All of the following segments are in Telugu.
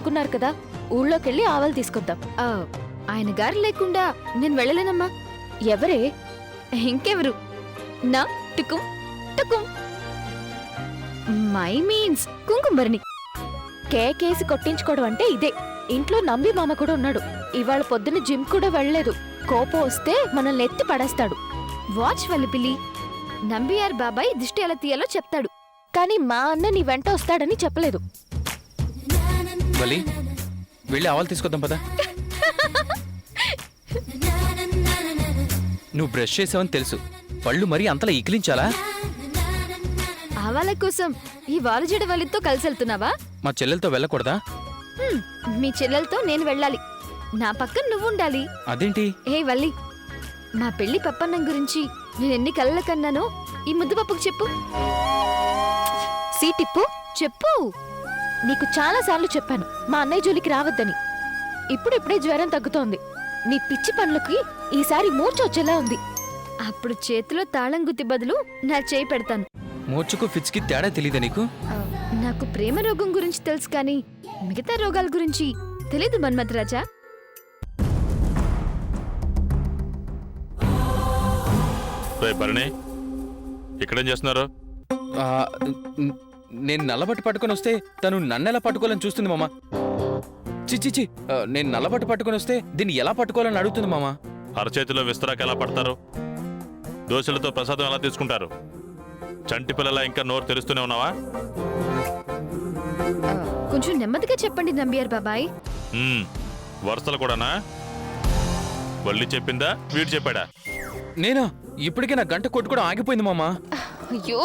పడుకున్నారు కదా, ఊళ్ళోకెళ్ళి ఆవాలు తీసుకొద్దాం. ఆయన గారు లేకుండా నేను వెళ్ళలేనమ్మా. ఎవరే? ఇంకెవరు? నా టుకుం టుకుం మై మీన్స్ కుంకుమరిని. కేకేసి కొట్టించుకోవడం అంటే ఇదే. ఇంట్లో నంబి మామ కూడా ఉన్నాడు. ఇవాళ పొద్దున్న జిమ్ కూడా వెళ్ళలేదు. కోపం వస్తే మనల్ని ఎత్తి పడేస్తాడు. వాచ్ వల్లిపిల్లి, నంబియార్ బాబాయ్ దిష్టి ఎలా తీయాలో చెప్తాడు, కానీ మా అన్న నీ వెంట వస్తాడని చెప్పలేదు. వెళ్ళి ఆవాలు తీసుకొద్దాం పదా. నువ్వు బ్రష్ చేసావని తెలుసు, పళ్ళు మరీ అంతలా ఇకిలించాలా? ఆవాల కోసం ఈ వాలుజడ వల్లితో కలిసి వెళ్తున్నావా? మా చెల్లెలతో వెళ్ళకూడదా? మీ చెల్లెలతో నేను వెళ్ళాలి. నా పక్కన నువ్వుండాలి. అదేంటి? ఏ వల్లి, మా పెళ్లి పప్పన్నం గురించి నేనెన్ని కలలు కన్నానో ఈ ముద్దుపప్పుకు చెప్పు. సీటిప్పు చెప్పు. నీకు చాలా సార్లు చెప్పాను మా అన్నయ్య జోలికి రావద్దని. ఇప్పుడిప్పుడే జ్వరం తగ్గుతోంది. నీ పిచ్చి పనులకి ఈసారి మూర్ఛ వచ్చేలా ఉంది. అప్పుడు చేతిలో తాళం గుత్తి బదులు నా చేయి పెడతాను. మూర్ఛకు ఫిట్స్కి తేడా తెలీదా నీకు? నాకు ప్రేమ రోగం గురించి తెలుసు, కానీ మిగతా రోగాల గురించి తెలీదు మన్మథ్ రాజా. ఇక్కడేం చేస్తున్నారు? నేను నల్లబట్టు పట్టుకొని వస్తే తను నన్నెలా పట్టుకోవాలని చూస్తుంది మామ. చిచ్చిచి, నేను నల్లబట్టు పట్టుకొని వస్తే దీన్ని ఎలా పట్టుకోవాలని అడుగుతుంది మామ. అరచేతిలో విస్తరాకు ఎలా పడతారు? దోశలతో ప్రసాదం ఎలా తీసుకుంటారు? చంటి పిల్లల ఇంకా నోరు తెరుస్తూనే ఉన్నావా? కొంచెం నెమ్మదిగా చెప్పండి నంబియార్ బాబాయ్. వరుసలు కూడానా? వల్లి చెప్పిందా, వీడు చెప్పాడా? నేనా? ఇప్పటికే నా గంట కొట్టుకోవడం ఆగిపోయింది మామా. అయ్యో,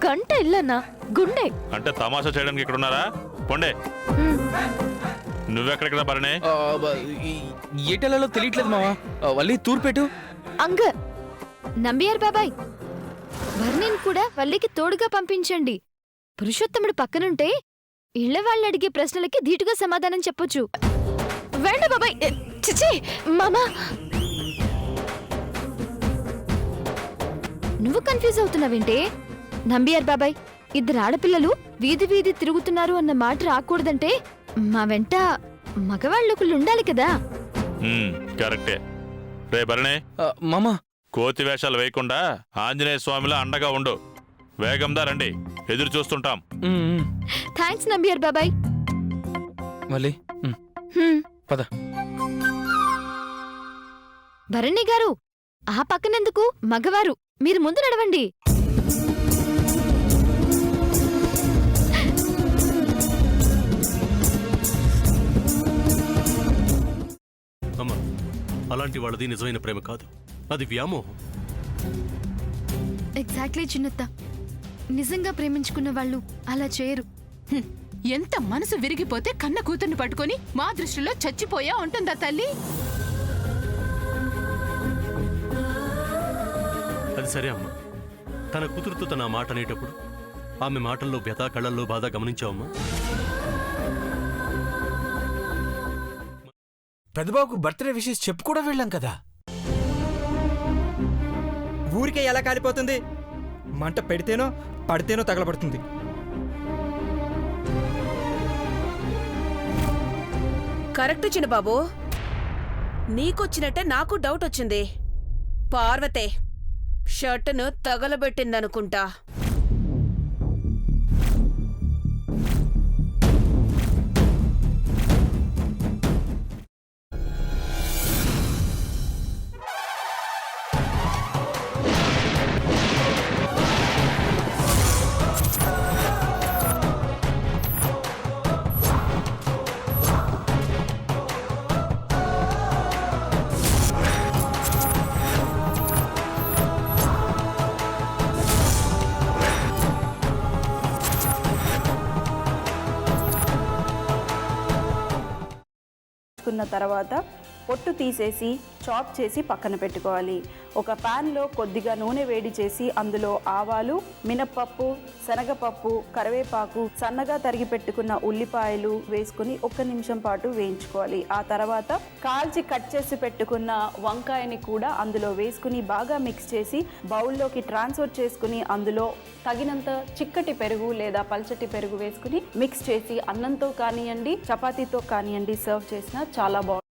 గంట ఇల్లన్నా గుండె. అంటే తమాషా చేయడానికి ఇక్కడ ఉన్నారా? పొండే. నువ్వెక్కడికి భరణే? ఏటలలో తెలియట్లేదు మామా. వల్లి తూర్పేటు. అంగ నంబియార్ బాబాయ్, భరణిని కూడా వల్లికి తోడుగా పంపించండి. పురుషోత్తముడు పక్కనుంటే ఇళ్ల వాళ్ళు అడిగే ప్రశ్నలకి ధీటుగా సమాధానం చెప్పొచ్చు. వెళ్ళ బాబాయ్. చిచి మామా, నువ్వు కన్ఫ్యూజ్ అవుతున్నావేంటే? నంబియార్ బాబాయ్, ఇద్దరు ఆడపిల్లలు వీధి వీధి తిరుగుతున్నారు అన్న మాట రాకూడదంటే మా వెంట మగవాళ్ళొకళ్ళు ఉండాలి కదా. కరెక్టే. రే భరణే, మామా కోతి వేషాలు వేయకుండా ఆంజనేయ స్వామిలా అండగా ఉండు. వేగందా రండి, ఎదురు చూస్తుంటాం. థ్యాంక్స్ నంబియార్ బాబాయ్. వల్లి పద. భరణి గారు, ఆ పక్కనెందుకు? మగవారు మీరు ముందు నడవండి. అమ్మా, అలాంటి వాళ్ళది నిజమైన ప్రేమ కాదు, అది వ్యామోహం. ఎగ్జాక్ట్లీ చిన్నత్త, నిజంగా ప్రేమించుకున్న వాళ్ళు అలా చేయరు. ఎంత మనసు విరిగిపోతే కన్న కూతుర్ని పట్టుకొని మా దృష్టిలో చచ్చిపోయా ఉంటుందా తల్లి? అది సరే అమ్మా, తన కూతురుతో తన మాట అనేటప్పుడు ఆమె మాటల్లో వ్యథ, కళ్ళల్లో బాధ గమనించావమ్మా? పెద్దబాబుకు బర్త్డే విషెస్ చెప్పు కూడా వెళ్ళాం కదా. ఊరికే ఎలా కాలిపోతుంది? మంట పెడితేనో పడితేనో తగలబడుతుంది. కరెక్ట్ చిన్నబాబు, నీకొచ్చినట్టే నాకు డౌట్ వచ్చింది. పార్వతే షర్టును తగలబెట్టిందనుకుంటా. తర్వాత పొట్టు తీసేసి చాప్ చేసి పక్కన పెట్టుకోవాలి. ఒక ప్యాన్లో కొద్దిగా నూనె వేడి చేసి అందులో ఆవాలు, మినప్పప్పు, శనగపప్పు, కరివేపాకు, సన్నగా తరిగి పెట్టుకున్న ఉల్లిపాయలు వేసుకుని 1 నిమిషం పాటు వేయించుకోవాలి. ఆ తర్వాత కాల్చి కట్ చేసి పెట్టుకున్న వంకాయని కూడా అందులో వేసుకుని బాగా మిక్స్ చేసి బౌల్లోకి ట్రాన్స్ఫర్ చేసుకుని అందులో తగినంత చిక్కటి పెరుగు లేదా పల్చటి పెరుగు వేసుకుని మిక్స్ చేసి అన్నంతో కానివ్వండి, చపాతీతో కానివ్వండి సర్వ్ చేసినా చాలా బాగుంటుంది.